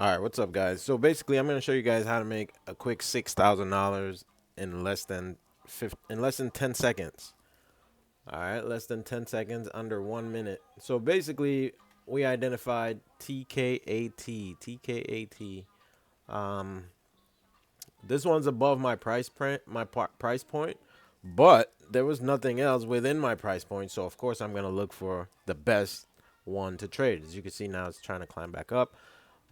All right, what's up, guys? So basically, I'm gonna show you guys how to make a quick $6,000 in less than 10 seconds. All right, less than 10 seconds, under 1 minute. So basically, we identified TKAT. TKAT. Um, this one's above my price point, but there was nothing else within my price point. So of course, I'm gonna look for the best one to trade. As you can see now, it's trying to climb back up.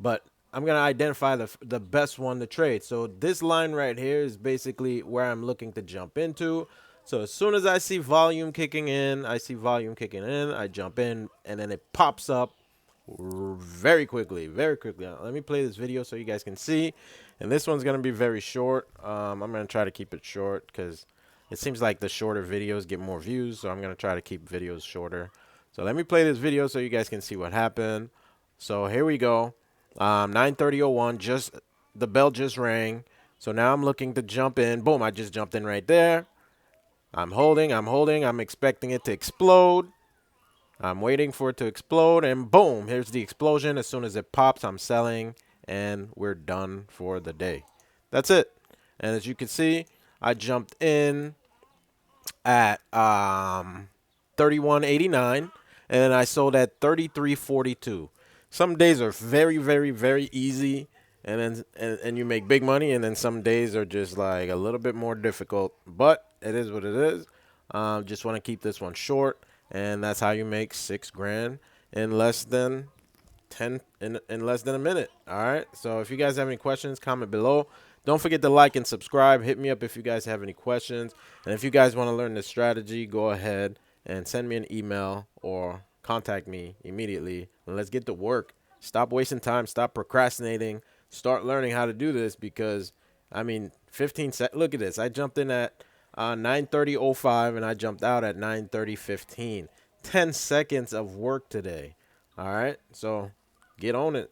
But I'm gonna identify the best one to trade. So this line right here is basically where I'm looking to jump into. So as soon as I see volume kicking in, I jump in, and then it pops up very quickly, very quickly. Let me play this video so you guys can see. And this one's gonna be very short. I'm gonna try to keep it short because it seems like the shorter videos get more views. So I'm gonna try to keep videos shorter. So let me play this video so you guys can see what happened. So here we go. 9:30:01. Just the bell just rang. So now I'm looking to jump in. Boom! I just jumped in right there. I'm holding. I'm expecting it to explode. I'm waiting for it to explode, and boom, here's the explosion. As soon as it pops, I'm selling, and we're done for the day. That's it. And as you can see, I jumped in at 31.89, and I sold at 33.42. Some days are very, very, very easy, and you make big money, and then some days are just like a little bit more difficult. But it is what it is. Just want to keep this one short, and that's how you make 6 grand in less than 10 in less than a minute. All right. So if you guys have any questions, comment below. Don't forget to like and subscribe. Hit me up if you guys have any questions. And if you guys want to learn this strategy, go ahead and send me an email or contact me immediately. And let's get to work. Stop wasting time. Stop procrastinating. Start learning how to do this because, I mean, 15 seconds. Look at this. I jumped in at 9:30:05 and I jumped out at 9:30:15. 10 seconds of work today. All right. So get on it.